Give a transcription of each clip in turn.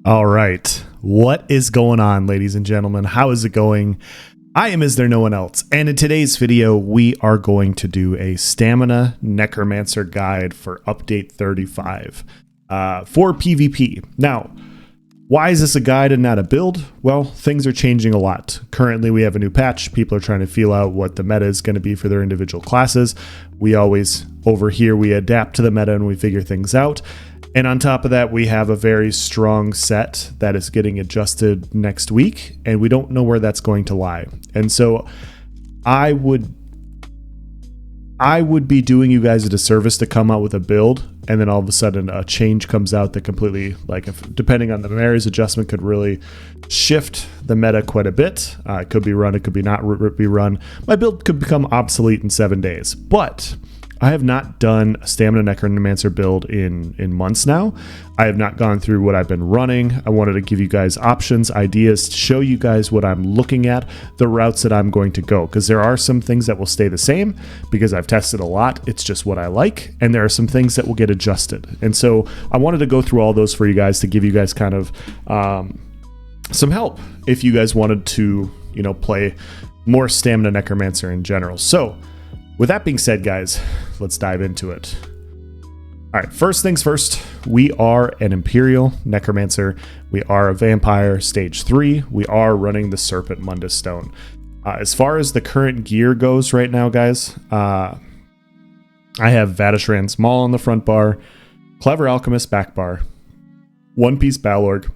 All right. What is going on, ladies and gentlemen? How is it going? I am Is There No One Else? And in today's video, we are going to do a Stamina Necromancer guide for update 35 for PvP. Now, why is this a guide and not a build? Well, things are changing a lot. Currently, we have a new patch. People are trying to feel out what the meta is going to be for their individual classes. We always, over here, we adapt to the meta and we figure things out. And on top of that, we have a very strong set that is getting adjusted next week, and we don't know where that's going to lie. And so I would be doing you guys a disservice to come out with a build, and then all of a sudden a change comes out that completely, like, if depending on the Mary's adjustment, could really shift the meta quite a bit. It could be run, it could be not be run. My build could become obsolete in 7 days, but I have not done a Stamina Necromancer build in months now. I have not gone through what I've been running. I wanted to give you guys options, ideas, to show you guys what I'm looking at, the routes that I'm going to go, because there are some things that will stay the same because I've tested a lot. It's just what I like. And there are some things that will get adjusted. And so I wanted to go through all those for you guys to give you guys kind of some help if you guys wanted to, play more Stamina Necromancer in general. So with that being said, guys, let's dive into it. All right, first things first, we are an Imperial Necromancer. We are a Vampire Stage 3. We are running the Serpent Mundus Stone. As far as the current gear goes right now, guys, I have Vadishran's Maul on the front bar, Clever Alchemist back bar, One Piece Balorg,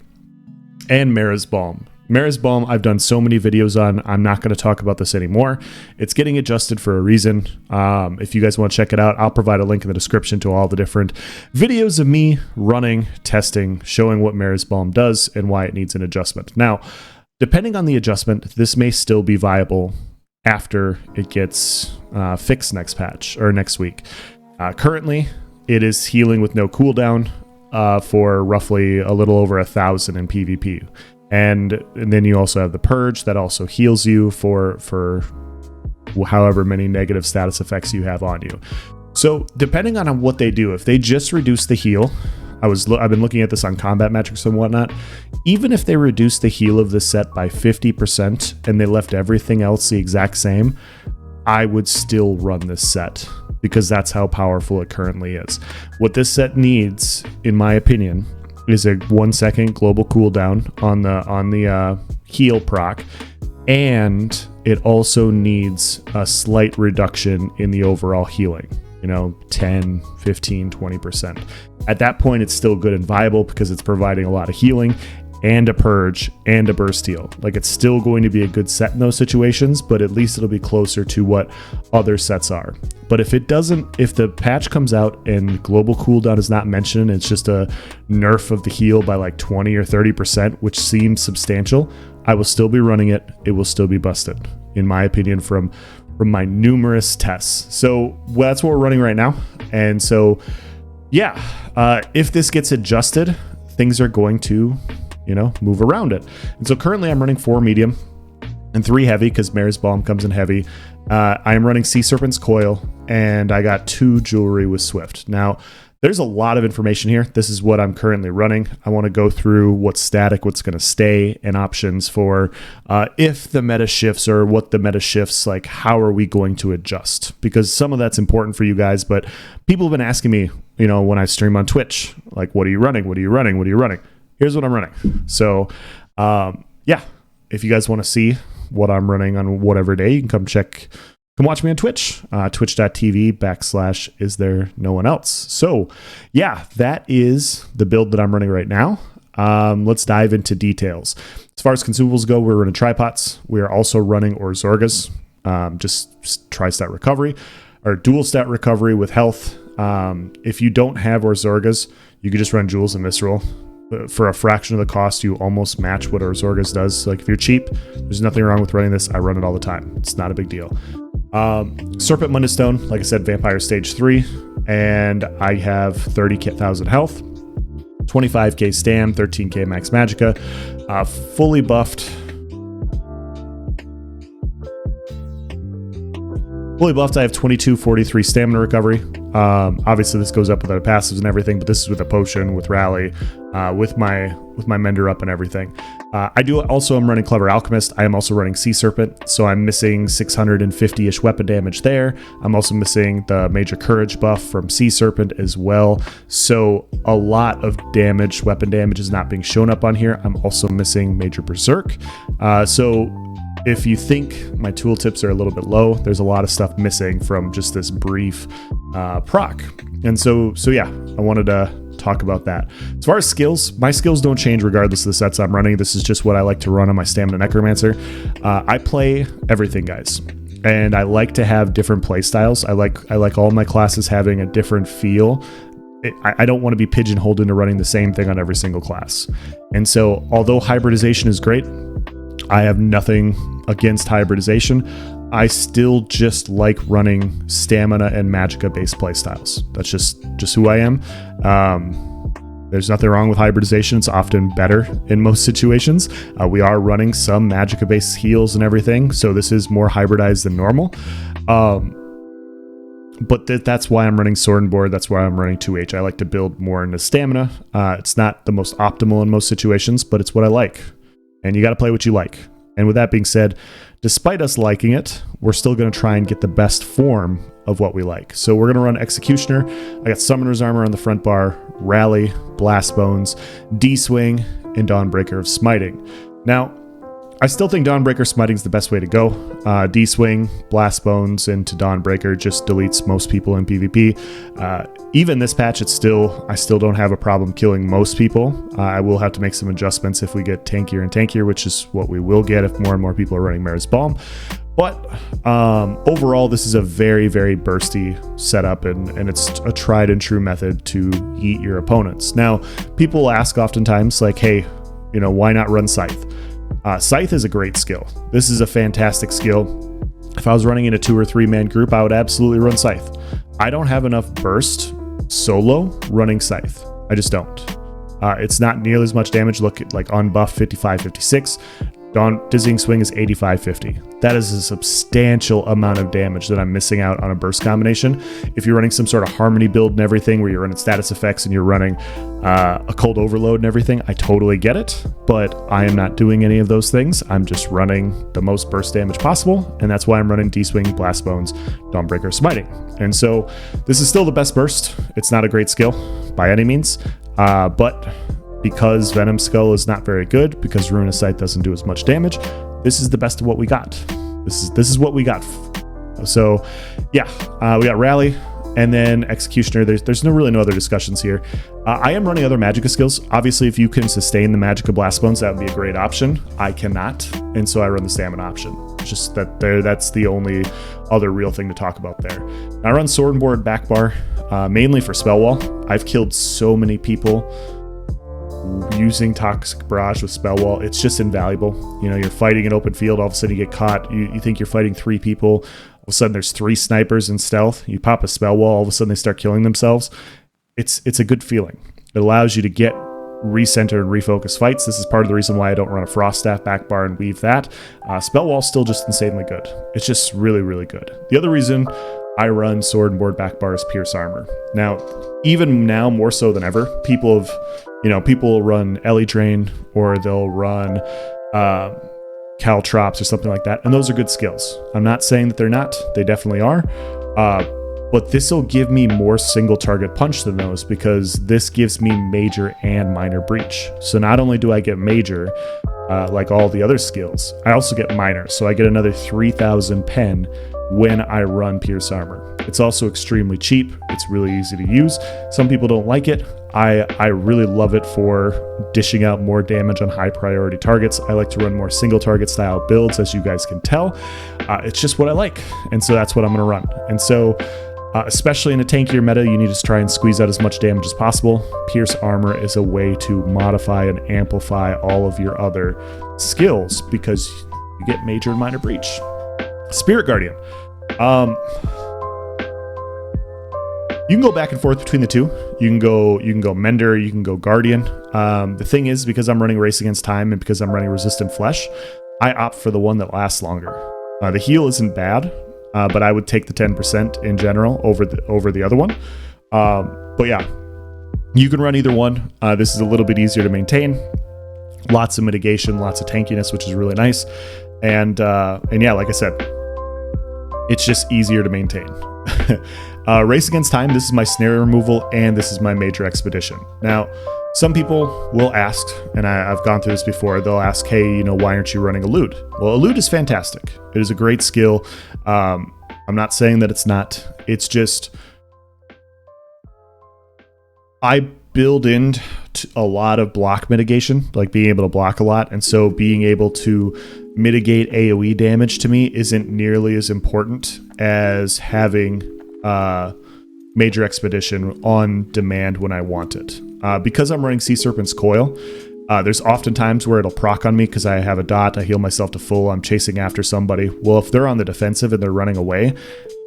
and Mara's Balm. Mara's Balm, I've done so many videos on. I'm not going to talk about this anymore. It's getting adjusted for a reason. If you guys want to check it out, I'll provide a link in the description to all the different videos of me running, testing, showing what Mara's Balm does and why it needs an adjustment. Now, depending on the adjustment, this may still be viable after it gets fixed next patch or next week. Currently, it is healing with no cooldown for roughly a little over 1,000 in PvP. And then you also have the Purge that also heals you for however many negative status effects you have on you. So depending on what they do, if they just reduce the heal, I've been looking at this on combat metrics and whatnot. Even if they reduce the heal of the set by 50% and they left everything else the exact same, I would still run this set because that's how powerful it currently is. What this set needs, in my opinion, is a 1 second global cooldown on the heal proc, and it also needs a slight reduction in the overall healing, 10, 15, 20%. At that point, it's still good and viable because it's providing a lot of healing and a purge and a burst heal. Like, it's still going to be a good set in those situations, but at least it'll be closer to what other sets are. But if the patch comes out and global cooldown is not mentioned, it's just a nerf of the heal by like 20 or 30%, which seems substantial, I will still be running it. It will still be busted, in my opinion, from my numerous tests. So that's what we're running right now. And so, yeah, if this gets adjusted, things are going to move around it. And so currently I'm running 4 medium and 3 heavy because Mara's Balm comes in heavy. I am running Sea Serpents Coil, and I got 2 jewelry with Swift. Now, there's a lot of information here. This is what I'm currently running. I want to go through what's static, what's going to stay, and options for if the meta shifts or what the meta shifts, like how are we going to adjust? Because some of that's important for you guys, but people have been asking me, when I stream on Twitch, like, what are you running? What are you running? What are you running? Here's what I'm running. So, yeah, if you guys want to see what I'm running on whatever day, you can come watch me on Twitch, twitch.tv/istherenoonelse. So, yeah, that is the build that I'm running right now. Let's dive into details. As far as consumables go, we're running tripods. We are also running Orzorgas, just tri-stat recovery, or dual stat recovery with health. If you don't have Orzorgas, you could just run Jewels and Visceral. For a fraction of the cost, you almost match what Orzorgas does. Like, if you're cheap, there's nothing wrong with running this. I run it all the time. It's not a big deal. Serpent Mundus Stone, like I said, Vampire Stage 3, and I have 30,000 health, 25k stam, 13k max magicka, fully buffed. I have 2243 stamina recovery. Obviously this goes up with the passives and everything, but this is with a potion, with rally, with my mender up and everything. I'm running Clever Alchemist. I am also running Sea Serpent, so I'm missing 650-ish weapon damage there. I'm also missing the Major Courage buff from Sea Serpent as well. So a lot of damage, weapon damage is not being shown up on here. I'm also missing Major Berserk. So if you think my tooltips are a little bit low, there's a lot of stuff missing from just this brief proc. And so yeah, I wanted to talk about that. As far as skills, my skills don't change regardless of the sets I'm running. This is just what I like to run on my Stamina Necromancer. I play everything, guys, and I like to have different play styles. I like all my classes having a different feel. I don't want to be pigeonholed into running the same thing on every single class. And so although hybridization is great, I have nothing against hybridization. I still just like running stamina and magicka based playstyles. That's just who I am. There's nothing wrong with hybridization. It's often better in most situations. We are running some magicka based heals and everything, so this is more hybridized than normal. But that's why I'm running Sword and Board. That's why I'm running 2H. I like to build more into stamina. It's not the most optimal in most situations, but it's what I like. And you got to play what you like. And with that being said, despite us liking it, we're still going to try and get the best form of what we like. So we're going to run Executioner. I got Summoner's Armor on the front bar, Rally, Blast Bones, D-Swing, and Dawnbreaker of Smiting. Now, I still think Dawnbreaker Smiting is the best way to go. D-Swing, Blast Bones into Dawnbreaker just deletes most people in PvP. Even this patch, I still don't have a problem killing most people. I will have to make some adjustments if we get tankier and tankier, which is what we will get if more and more people are running Mare's Balm. But overall, this is a very, very bursty setup, and it's a tried and true method to eat your opponents. Now, people ask oftentimes, like, hey, why not run Scythe? Scythe is a great skill. This is a fantastic skill. If I was running in a 2 or 3 man group, I would absolutely run Scythe. I don't have enough burst solo running Scythe. I just don't. It's not nearly as much damage. Look at like on buff 55-56. Dizzying Swing is 85-50. That is a substantial amount of damage that I'm missing out on a burst combination. If you're running some sort of harmony build and everything, where you're running status effects and you're running a cold overload and everything, I totally get it, but I am not doing any of those things. I'm just running the most burst damage possible, and that's why I'm running D-Swing, Blast Bones, Dawnbreaker, Smiting. And so this is still the best burst. It's not a great skill by any means, but because Venom Skull is not very good, because Ruinous Sight doesn't do as much damage, this is the best of what we got. This is what we got. So yeah, we got Rally and then Executioner. There's really no other discussions here. I am running other Magicka skills. Obviously, if you can sustain the Magicka Blast Bones, that would be a great option. I cannot, and so I run the Stamina option. Just that's the only other real thing to talk about there. I run Sword and Board back bar, mainly for Spell Wall. I've killed so many people using Toxic Barrage with Spell Wall. It's just invaluable. You're fighting an open field, all of a sudden you get caught. You think you're fighting 3 people, all of a sudden there's 3 snipers in stealth. You pop a Spell Wall, all of a sudden they start killing themselves. It's a good feeling. It allows you to get recenter and refocus fights. This is part of the reason why I don't run a Frost Staff back bar and weave that. Spell Wall's still just insanely good. It's just really, really good. The other reason I run Sword and Board back bar is Pierce Armor. Now, even now more so than ever, people will run Ellie Drain, or they'll run Caltrops or something like that, and those are good skills. I'm not saying that they're not. They definitely are. But this will give me more single target punch than those, because this gives me major and minor breach. So not only do I get major, like all the other skills, I also get minor. So I get another 3,000 pen when I run Pierce Armor. It's also extremely cheap. It's really easy to use. Some people don't like it. I really love it for dishing out more damage on high priority targets. I like to run more single target style builds, as you guys can tell. It's just what I like, and so that's what I'm going to run. And so especially in a tankier meta, you need to try and squeeze out as much damage as possible. Pierce Armor is a way to modify and amplify all of your other skills, because you get major and minor breach. Spirit Guardian. You can go back and forth between the two. You can go Mender, you can go Guardian. The thing is, because I'm running Race Against Time and because I'm running Resistant Flesh, I opt for the one that lasts longer. The heal isn't bad. but I would take the 10% in general over the other one. But yeah, you can run either one. This is a little bit easier to maintain. Lots of mitigation, lots of tankiness, which is really nice. And yeah, like I said, it's just easier to maintain. Race Against Time, this is my snare removal, and this is my major expedition. Now, some people will ask, and I've gone through this before, they'll ask, hey, why aren't you running Elude? Well, Elude is fantastic. It is a great skill. I'm not saying that it's not. It's just, I build in a lot of block mitigation, like being able to block a lot, and so being able to mitigate AoE damage to me isn't nearly as important as having major expedition on demand when I want it. Because I'm running Sea Serpents Coil, there's often times where it'll proc on me because I have a dot, I heal myself to full, I'm chasing after somebody. Well, if they're on the defensive and they're running away,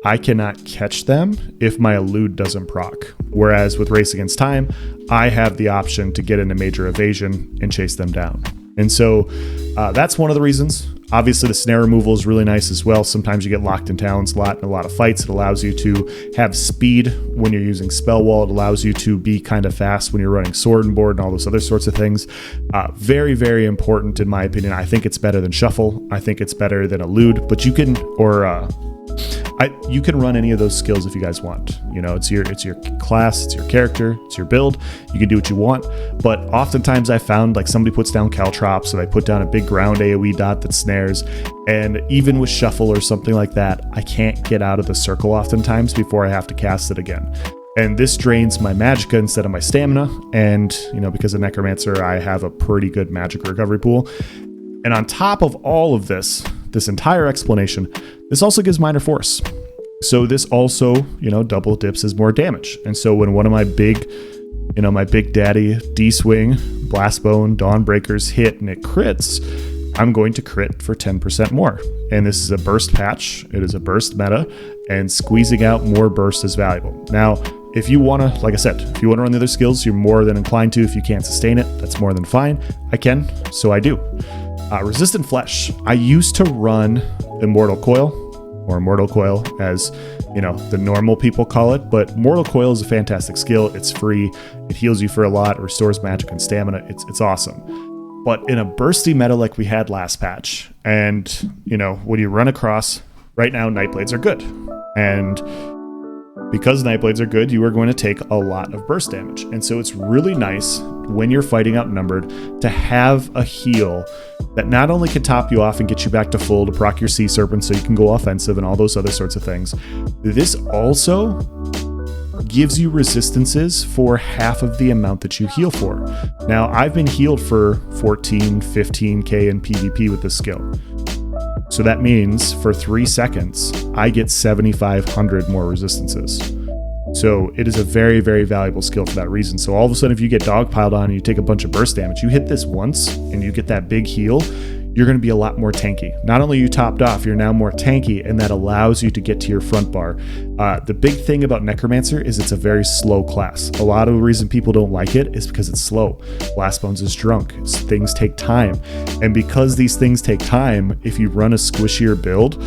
I cannot catch them if my Elude doesn't proc. Whereas with Race Against Time, I have the option to get into major evasion and chase them down. And so that's one of the reasons. Obviously, the snare removal is really nice as well. Sometimes you get locked in talons a lot in a lot of fights. It allows you to have speed when you're using Spell Wall. It allows you to be kind of fast when you're running Sword and Board and all those other sorts of things. Very, very important in my opinion. I think it's better than Shuffle. I think it's better than Elude, but you can, you can run any of those skills if you guys want. It's your class, it's your character, it's your build. You can do what you want. But oftentimes I found like somebody puts down Caltrops, so they put down a big ground AoE dot that snares. And even with Shuffle or something like that, I can't get out of the circle oftentimes before I have to cast it again. And this drains my magicka instead of my stamina. And, because of Necromancer, I have a pretty good magic recovery pool. And on top of all of this entire explanation, this also gives minor force. So this also, double dips as more damage. And so when one of my big daddy D-Swing, Blastbone, Dawnbreakers hit and it crits, I'm going to crit for 10% more. And this is a burst patch. It is a burst meta, and squeezing out more burst is valuable. Now, if you want to, like I said, if you want to run the other skills, you're more than inclined to. If you can't sustain it, that's more than fine. I can, so I do. Resistant Flesh. I used to run Immortal Coil, or Mortal Coil as, the normal people call it, but Mortal Coil is a fantastic skill. It's free. It heals you for a lot, it restores magic and stamina. It's awesome. But in a bursty meta like we had last patch, and, when you run across, right now, Nightblades are good. And because Nightblades are good, you are going to take a lot of burst damage. And so it's really nice when you're fighting outnumbered to have a heal that not only can top you off and get you back to full to proc your Sea Serpent so you can go offensive and all those other sorts of things. This also gives you resistances for half of the amount that you heal for. Now, I've been healed for 14, 15k in PvP with this skill. So that means for 3 seconds, I get 7,500 more resistances. So it is a very, very valuable skill for that reason. So all of a sudden, if you get dogpiled on and you take a bunch of burst damage, you hit this once and you get that big heal, you're going to be a lot more tanky. Not only are you topped off, you're now more tanky, and that allows you to get to your front bar. The big thing about Necromancer is it's a very slow class. A lot of the reason people don't like it is because it's slow. Blastbones is drunk. Things take time. And because these things take time, if you run a squishier build,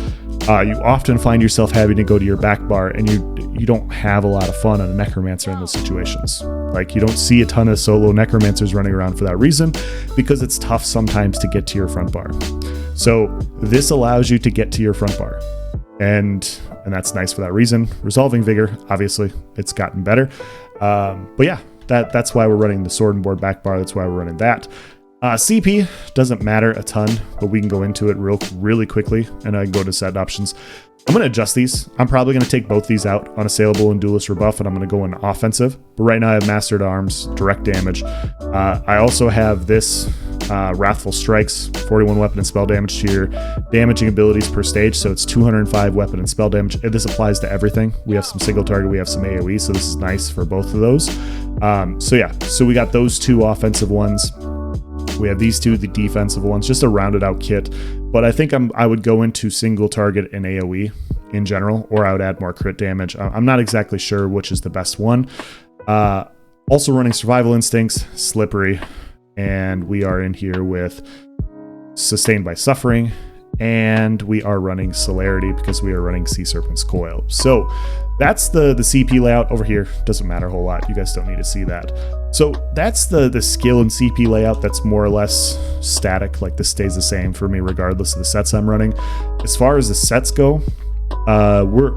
you often find yourself having to go to your back bar, and you don't have a lot of fun on a Necromancer in those situations. Like, you don't see a ton of solo Necromancers running around for that reason, because it's tough sometimes to get to your front bar. So this allows you to get to your front bar, and that's nice for that reason. Resolving Vigor, obviously, it's gotten better. But yeah, that's why we're running the Sword and Board back bar. That's why we're running that. CP doesn't matter a ton, but we can go into it really quickly, and I can go to set options. I'm going to adjust these. I'm probably going to take both these out, Unassailable and Duelist Rebuff, and I'm going to go in offensive. But right now I have Mastered Arms, direct damage. I also have this Wrathful Strikes, 41 weapon and spell damage to your damaging abilities per stage, so it's 205 weapon and spell damage. This applies to everything. We have some single target, we have some AoE, so this is nice for both of those. So we got those two offensive ones. We have these two, the defensive ones, just a rounded out kit. But I think I would go into single target and AoE in general, or I would add more crit damage. I'm not exactly sure which is the best one. Also running Survival Instincts, Slippery, and we are in here with Sustained by Suffering and we are running celerity because we are running Sea Serpents Coil. So that's the CP layout over here. Doesn't matter a whole lot. You guys don't need to see that. So that's the skill and CP layout that's more or less static. Like this stays the same for me regardless of the sets I'm running. As far as the sets go, we're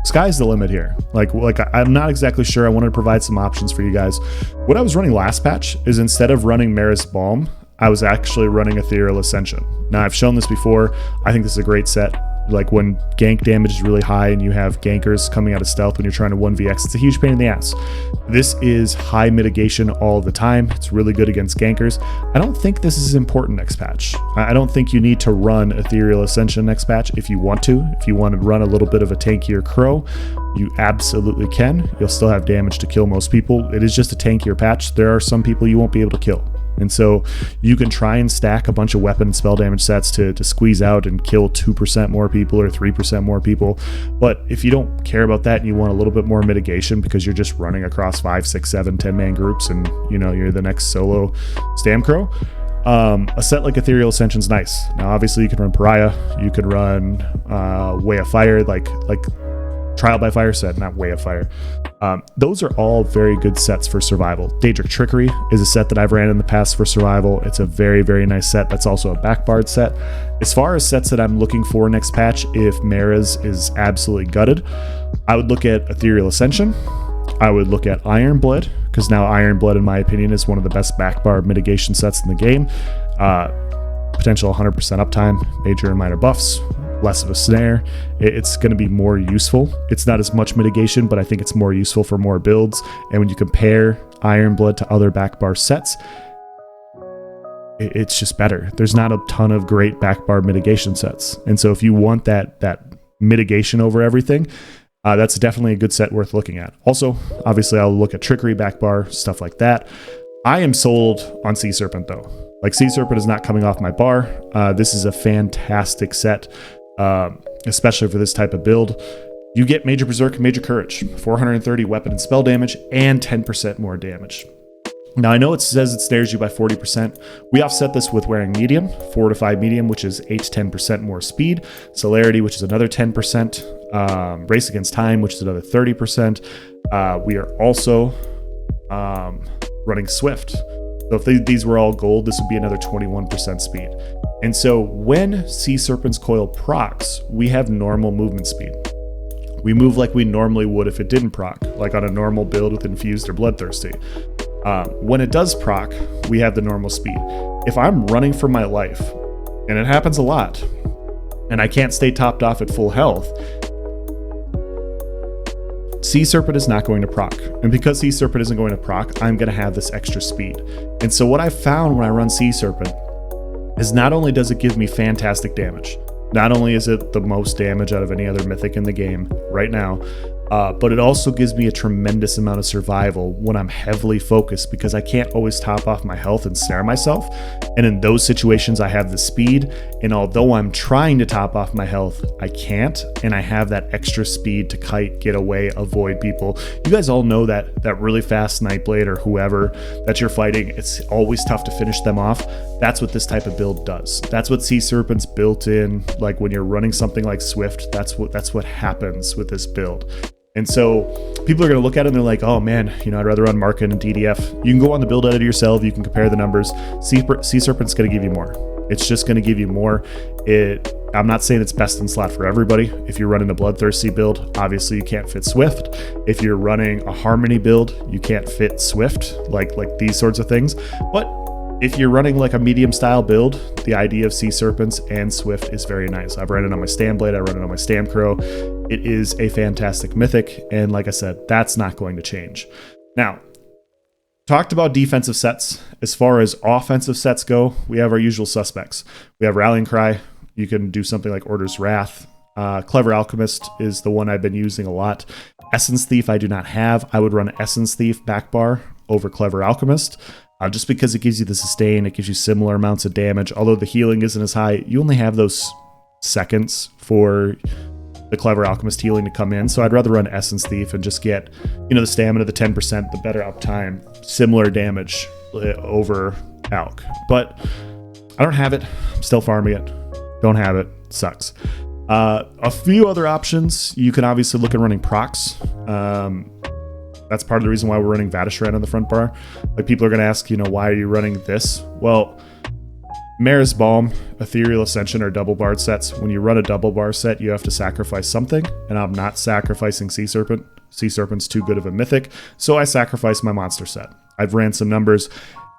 sky's the limit here. Like I'm not exactly sure. I wanted to provide some options for you guys. What I was running last patch is instead of running Mara's Balm, I was actually running Ethereal Ascension. Now I've shown this before. I think this is a great set. Like when gank damage is really high and you have gankers coming out of stealth when you're trying to 1vx, it's a huge pain in the ass. This is high mitigation all the time. It's really good against gankers. I don't think this is important next patch. I don't think you need to run Ethereal Ascension next patch if you want to. If you want to run a little bit of a tankier crow, you absolutely can. You'll still have damage to kill most people. It is just a tankier patch. There are some people you won't be able to kill. And so you can try and stack a bunch of weapon and spell damage sets to squeeze out and kill 2% more people or 3% more people. But if you don't care about that and you want a little bit more mitigation because you're just running across 5, 6, 7, 10-man groups and you're the next solo stamcro, a set like Ethereal Ascension's nice. Now obviously you can run Pariah, you could run Way of Fire, like Trial by Fire set, not Way of Fire. Those are all very good sets for survival. Daedric Trickery is a set that I've ran in the past for survival. It's a very, very nice set. That's also a backbarred set. As far as sets that I'm looking for next patch, if Mara's is absolutely gutted, I would look at Ethereal Ascension. I would look at Ironblood, because now Ironblood, in my opinion, is one of the best backbar mitigation sets in the game. Potential 100% uptime, major and minor buffs, less of a snare. It's going to be more useful. It's not as much mitigation, but I think it's more useful for more builds. And when you compare Ironblood to other backbar sets, it's just better. There's not a ton of great backbar mitigation sets. And so if you want that mitigation over everything, that's definitely a good set worth looking at. Also, obviously, I'll look at Trickery, backbar, stuff like that. I am sold on Sea Serpent, though. Like, Sea Serpent is not coming off my bar. This is a fantastic set, especially for this type of build. You get Major Berserk and Major Courage, 430 weapon and spell damage, and 10% more damage. Now, I know it says it snares you by 40%. We offset this with wearing Medium, Fortified Medium, which is 8 to 10% more speed, Celerity, which is another 10%, Race Against Time, which is another 30%. We are also running Swift. So if these were all gold, this would be another 21% speed. And so when Sea Serpents Coil procs, we have normal movement speed. We move like we normally would if it didn't proc, like on a normal build with Infused or Bloodthirsty. When it does proc, we have the normal speed. If I'm running for my life, and it happens a lot, and I can't stay topped off at full health, Sea Serpent is not going to proc. And because Sea Serpent isn't going to proc, I'm going to have this extra speed. And so what I found when I run Sea Serpent is not only does it give me fantastic damage, not only is it the most damage out of any other mythic in the game right now, but it also gives me a tremendous amount of survival when I'm heavily focused, because I can't always top off my health and snare myself. And in those situations, I have the speed. And although I'm trying to top off my health, I can't. And I have that extra speed to kite, get away, avoid people. You guys all know that really fast Nightblade or whoever that you're fighting, it's always tough to finish them off. That's what this type of build does. That's what Sea Serpent's built in. Like when you're running something like Swift, that's what happens with this build. And so people are going to look at it and they're like, oh man, I'd rather run Markin and DDF. You can go on the build editor yourself. You can compare the numbers. Sea Serpent's going to give you more. It's just going to give you more. I'm not saying it's best in slot for everybody. If you're running a Bloodthirsty build, obviously you can't fit Swift. If you're running a Harmony build, you can't fit Swift, like these sorts of things. But if you're running like a medium style build, the idea of Sea Serpents and Swift is very nice. I've run it on my Stamblade, I run it on my Stamcro. It is a fantastic mythic, and like I said, that's not going to change. Now, talked about defensive sets. As far as offensive sets go, we have our usual suspects. We have Rallying Cry. You can do something like Order's Wrath. Clever Alchemist is the one I've been using a lot. Essence Thief I do not have. I would run Essence Thief backbar over Clever Alchemist. Just because it gives you the sustain, it gives you similar amounts of damage. Although the healing isn't as high, you only have those seconds for the Clever Alchemist healing to come in. So I'd rather run Essence Thief and just get, the stamina, the 10%, the better uptime, similar damage over Alch. But I don't have it. I'm still farming it. Don't have it. Sucks. A few other options. You can obviously look at running procs. That's part of the reason why we're running Vatashran on the front bar. Like, people are going to ask, why are you running this? Well, Mara's Balm, Ethereal Ascension are double barred sets. When you run a double bar set, you have to sacrifice something, and I'm not sacrificing Sea Serpent. Sea Serpent's too good of a mythic, so I sacrifice my monster set. I've ran some numbers.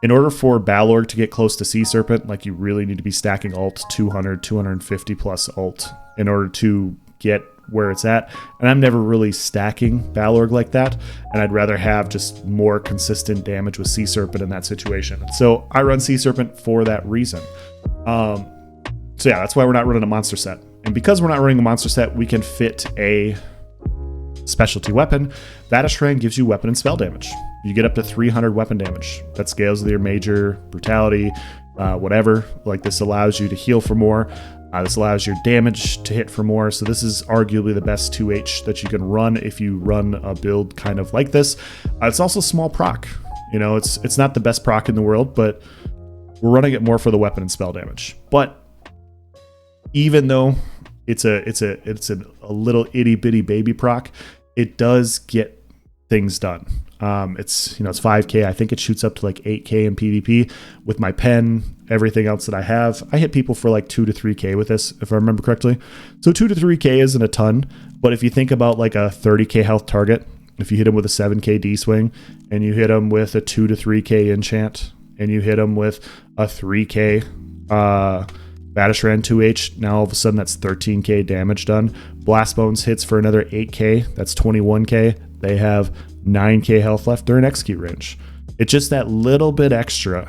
In order for Balorg to get close to Sea Serpent, like, you really need to be stacking ult 200, 250 plus ult in order to get where it's at. And I'm never really stacking Balorg like that, and I'd rather have just more consistent damage with Sea Serpent in that situation. So I run Sea Serpent for that reason. So yeah, that's why we're not running a monster set. And because we're not running a monster set, we can fit a specialty weapon. Vatashran gives you weapon and spell damage. You get up to 300 weapon damage. That scales with your major, brutality, whatever. Like, this allows you to heal for more. This allows your damage to hit for more. So this is arguably the best 2H that you can run if you run a build kind of like this. It's also small proc. It's not the best proc in the world, but we're running it more for the weapon and spell damage. But even though it's a little itty bitty baby proc, it does get things done. It's 5k. I think it shoots up to like 8k in PvP with my pen, everything else that I have. I hit people for like 2 to 3k with this, if I remember correctly. So 2 to 3k isn't a ton, but if you think about like a 30k health target, if you hit him with a 7k D swing, and you hit him with a 2 to 3k enchant, and you hit him with a 3k Vatashran 2H, now all of a sudden that's 13k damage done. Blastbones hits for another 8k, that's 21k. They have 9k health left. They're in execute range. It's just that little bit extra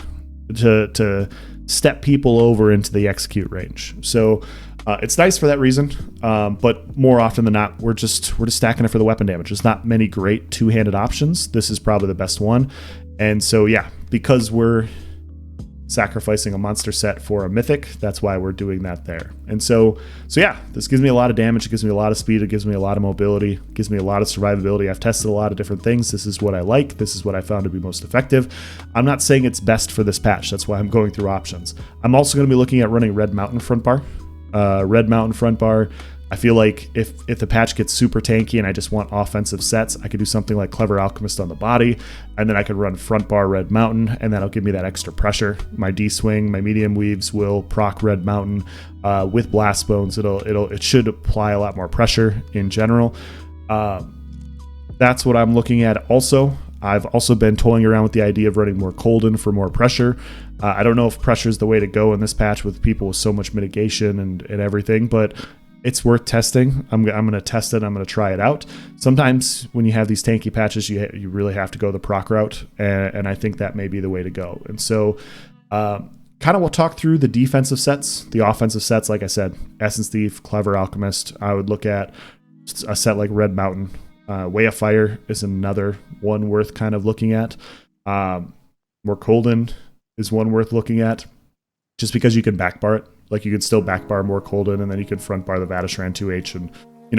to step people over into the execute range. So it's nice for that reason, but more often than not, we're just stacking it for the weapon damage. There's not many great two-handed options. This is probably the best one. And so yeah, because we're sacrificing a monster set for a mythic, that's why we're doing that there. And so yeah, this gives me a lot of damage, it gives me a lot of speed, it gives me a lot of mobility, it gives me a lot of survivability. I've tested a lot of different things. This is what I like, this is what I found to be most effective. I'm not saying it's best for this patch, that's why I'm going through options. I'm also going to be looking at running Red Mountain front bar. Red Mountain front bar, I feel like if the patch gets super tanky and I just want offensive sets, I could do something like Clever Alchemist on the body, and then I could run front bar Red Mountain, and that'll give me that extra pressure. My D-swing, my medium weaves will proc Red Mountain with Blast Bones. It should apply a lot more pressure in general. That's what I'm looking at. Also, I've also been toying around with the idea of running more Colden for more pressure. I don't know if pressure is the way to go in this patch with people with so much mitigation and everything, but it's worth testing. I'm going to test it. I'm going to try it out. Sometimes when you have these tanky patches, you really have to go the proc route, and I think that may be the way to go. And so kind of we'll talk through the defensive sets, the offensive sets. Like I said, Essence Thief, Clever Alchemist. I would look at a set like Red Mountain. Way of Fire is another one worth kind of looking at. More Colden is one worth looking at, just because you can backbar it. Like, you could still backbar more Colden, and then you could front bar the Vatashran 2H and,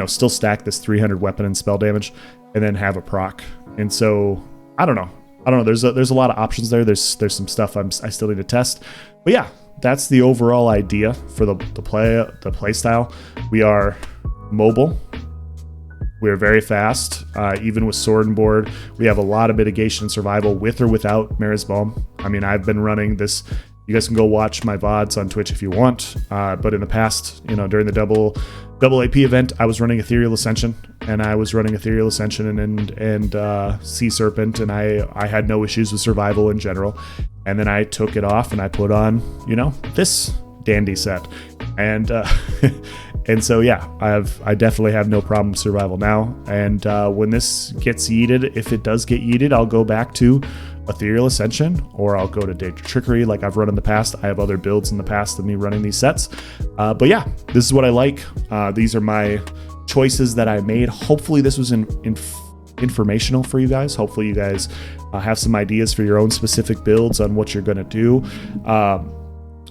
still stack this 300 weapon and spell damage, and then have a proc. And so, I don't know. There's a lot of options there. There's some stuff I still need to test. But yeah, that's the overall idea for the play style. We are mobile. We are very fast. Even with Sword and Board, we have a lot of mitigation and survival with or without Mara's Balm. I mean, I've been running this. You guys can go watch my VODs on Twitch if you want. But in the past, during the double AP event, I was running Ethereal Ascension, and Sea Serpent, and I had no issues with survival in general. And then I took it off and I put on, this dandy set. And and so yeah, I definitely have no problem with survival now. And when this gets yeeted, if it does get yeeted, I'll go back to Ethereal Ascension, or I'll go to Danger Trickery like I've run in the past. I have other builds in the past of me running these sets. But yeah, this is what I like. These are my choices that I made. Hopefully this was informational for you guys. Hopefully you guys have some ideas for your own specific builds on what you're going to do.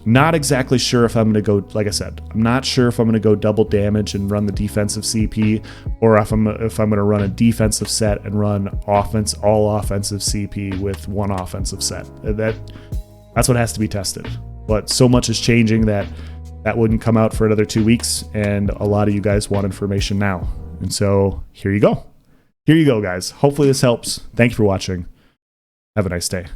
Not exactly sure if I'm going to go, like I said, I'm not sure if I'm going to go double damage and run the defensive CP, or if I'm going to run a defensive set and run all offensive CP with one offensive set. That's what has to be tested. but so much is changing that wouldn't come out for another 2 weeks, and a lot of you guys want information now. And so here you go. Here you go, guys. Hopefully this helps. Thank you for watching. Have a nice day.